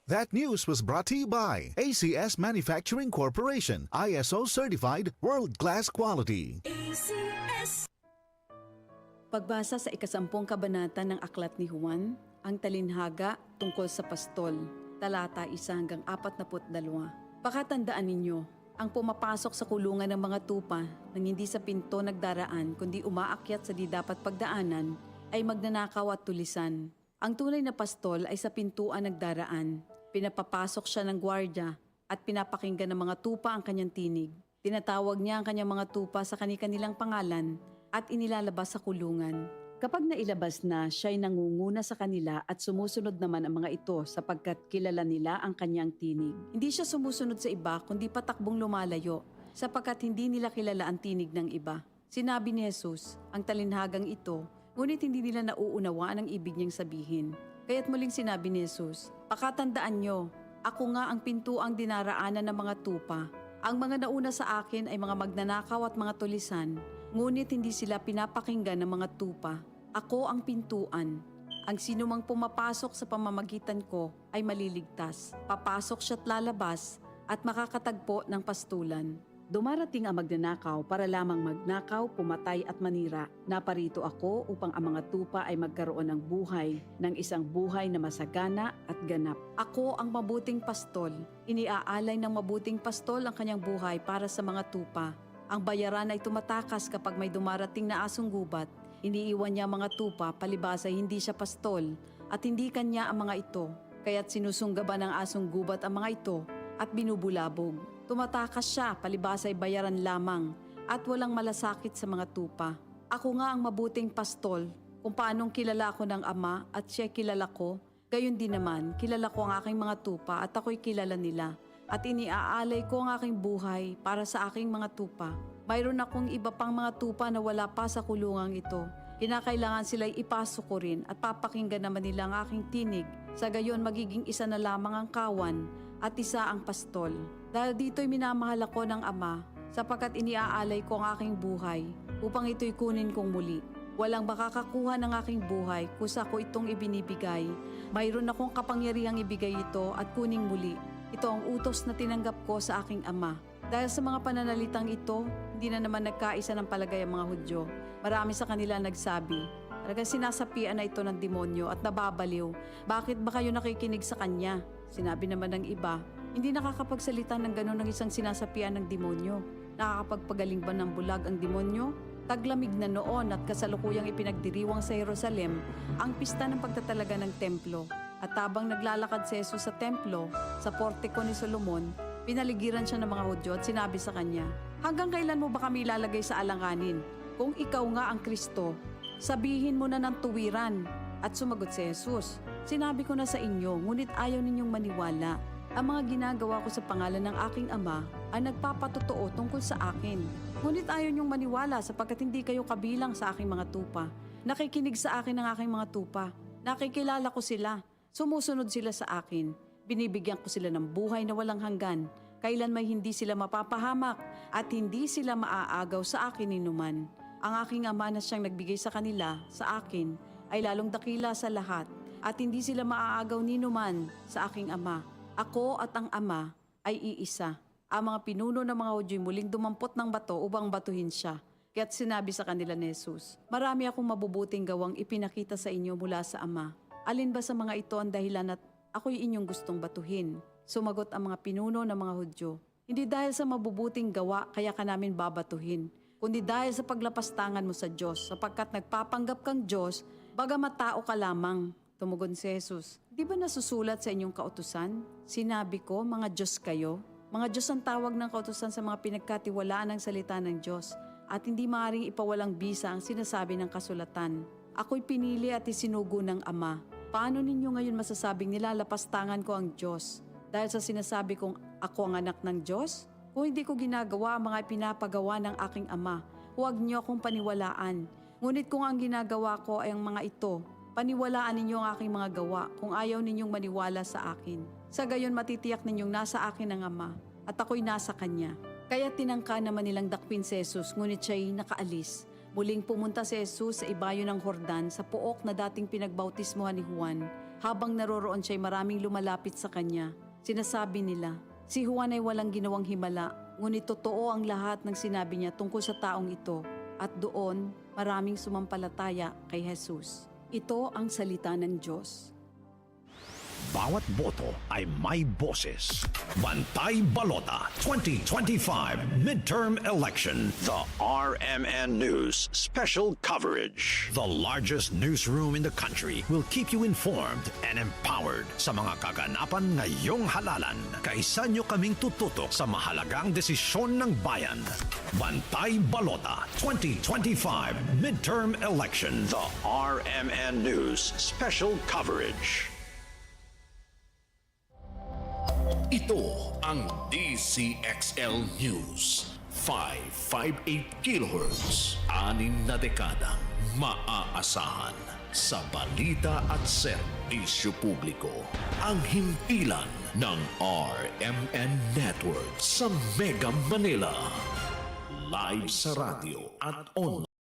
That news was brought to you by ACS Manufacturing Corporation, ISO certified world-class quality. ACS. Pagbasa sa ikasampung kabanata ng Aklat ni Juan, ang talinhaga tungkol sa pastol, talata 1 hanggang 42. Pakatandaan ninyo, ang pumapasok sa kulungan ng mga tupa nang hindi sa pinto nagdaraan kundi umaakyat sa di dapat pagdaanan ay magnanakaw at tulisan. Ang tunay na pastol ay sa pintuan nagdaraan. Pinapapasok siya ng gwardya at pinapakinggan ng mga tupa ang kanyang tinig. Tinatawag niya ang kanyang mga tupa sa kani-kanilang pangalan at inilalabas sa kulungan. Kapag nailabas na, siya'y nangunguna sa kanila at sumusunod naman ang mga ito sapagkat kilala nila ang kanyang tinig. Hindi siya sumusunod sa iba kundi patakbong lumalayo sapagkat hindi nila kilala ang tinig ng iba. Sinabi ni Jesus, ang talinhagang ito, ngunit hindi nila nauunawaan ang ibig niyang sabihin. Kaya't muling sinabi ni Jesus, pakatandaan nyo, ako nga ang pintuang dinaraanan ng mga tupa. Ang mga nauna sa akin ay mga magnanakaw at mga tulisan, ngunit hindi sila pinapakinggan ng mga tupa. Ako ang pintuan. Ang sinumang pumapasok sa pamamagitan ko ay maliligtas. Papasok siya't lalabas at makakatagpo ng pastulan. Dumarating ang magnanakaw para lamang magnakaw, pumatay at manira. Naparito ako upang ang mga tupa ay magkaroon ng buhay, ng isang buhay na masagana at ganap. Ako ang mabuting pastol. Iniaalay ng mabuting pastol ang kanyang buhay para sa mga tupa. Ang bayaran ay tumatakas kapag may dumarating na asong gubat. Iniiwan niya ang mga tupa, palibhas ay hindi siya pastol at hindi kanya ang mga ito. Kaya't sinusunggaban ng asong gubat ang mga ito at binubulabog. Tumatakas siya, palibhas ay bayaran lamang at walang malasakit sa mga tupa. Ako nga ang mabuting pastol, kung paanong kilala ko ng Ama at siya kilala ko, gayon din naman kilala ko ang aking mga tupa at ako'y kilala nila. At iniaalay ko ang aking buhay para sa aking mga tupa. Mayroon akong iba pang mga tupa na wala pa sa kulungang ito. Kinakailangan sila'y ipasok ko rin at papakinggan naman nila ang aking tinig. Sa gayon magiging isa na lamang ang kawan at isa ang pastol. Dahil dito'y minamahal ako ng Ama sapagkat iniaalay ko ang aking buhay upang ito'y kunin kong muli. Walang makakakuha ng aking buhay kusa ko itong ibinibigay. Mayroon akong kapangyarihang ibigay ito at kuning muli. Ito ang utos na tinanggap ko sa aking Ama. Dahil sa mga pananalitang ito, hindi na naman nagkaisa ng palagay ang mga Hudyo. Marami sa kanila nagsabi, talagang sinasapian na ito ng demonyo at nababaliw. Bakit ba kayo nakikinig sa kanya? Sinabi naman ng iba, hindi nakakapagsalita ng gano'n ng isang sinasapian ng demonyo. Nakakapagpagaling ba ng bulag ang demonyo? Taglamig na noon at kasalukuyang ipinagdiriwang sa Jerusalem ang pista ng pagtatalaga ng templo. At habang naglalakad si Jesus sa templo, sa portiko ni Solomon, pinaligiran siya ng mga Hudyo at sinabi sa kanya, hanggang kailan mo ba kami ilalagay sa alanganin? Kung ikaw nga ang Kristo, sabihin mo na ng tuwiran. At sumagot si Jesus, sinabi ko na sa inyo, ngunit ayaw ninyong maniwala. Ang mga ginagawa ko sa pangalan ng aking Ama ay nagpapatotoo tungkol sa akin. Ngunit ayaw niyong maniwala sapagkat hindi kayo kabilang sa aking mga tupa. Nakikinig sa akin ang aking mga tupa. Nakikilala ko sila. Sumusunod sila sa akin. Binibigyan ko sila ng buhay na walang hanggan. Kailan may hindi sila mapapahamak at hindi sila maaagaw sa akin ninuman. Ang aking Ama na siyang nagbigay sa kanila, sa akin, ay lalong dakila sa lahat at hindi sila maaagaw ninuman sa aking Ama. Ako at ang Ama ay iisa. Ang mga pinuno ng mga Hudyo muling dumampot ng bato upang batuhin siya. Kaya't sinabi sa kanila ni Jesus, marami akong mabubuting gawang ipinakita sa inyo mula sa Ama. Alin ba sa mga ito ang dahilan at ako'y inyong gustong batuhin? Sumagot ang mga pinuno ng mga Hudyo, hindi dahil sa mabubuting gawa kaya ka namin babatuhin, kundi dahil sa paglapastangan mo sa Diyos, sapagkat nagpapanggap kang Diyos, bagamat tao ka lamang. Tumugon si Jesus, di ba nasusulat sa inyong kautusan? Sinabi ko, mga Diyos kayo. Mga Diyos ang tawag ng kautusan sa mga pinagkatiwalaan ng salita ng Diyos at hindi maaaring ipawalang bisa ang sinasabi ng kasulatan. Ako'y pinili at isinugo ng Ama. Paano ninyo ngayon masasabing nilalapastangan ko ang Diyos? Dahil sa sinasabi kong ako ang anak ng Diyos? Kung hindi ko ginagawa ang mga pinapagawa ng aking Ama, huwag niyo akong paniwalaan. Ngunit kung ang ginagawa ko ay ang mga ito, paniwalaan ninyo ang aking mga gawa kung ayaw ninyong maniwala sa akin. Sa gayon matitiyak ninyong nasa akin ang Ama at ako'y nasa Kanya. Kaya tinangka naman nilang dakpin si Jesus ngunit siya'y nakaalis. Muling pumunta si Jesus sa ibayo ng Jordan sa pook na dating pinagbautismohan ni Juan. Habang naroroon siya'y maraming lumalapit sa kanya. Sinasabi nila, si Juan ay walang ginawang himala, ngunit totoo ang lahat ng sinabi niya tungkol sa taong ito. At doon, maraming sumampalataya kay Jesus. Ito ang salita ng Diyos. Bawat boto ay may boses. Bantay Balota 2025 Midterm Election. The RMN News Special Coverage. The largest newsroom in the country will keep you informed and empowered sa mga kaganapan ngayong halalan. Kaisa nyo kaming tututok sa mahalagang desisyon ng bayan. Bantay Balota 2025 Midterm Election. The RMN News Special Coverage. Ito ang DCXL News. 558 kHz. 6 na dekadang maaasahan sa balita at serbisyo publiko. Ang himpilan ng RMN Network sa Mega Manila. Live sa radyo at online.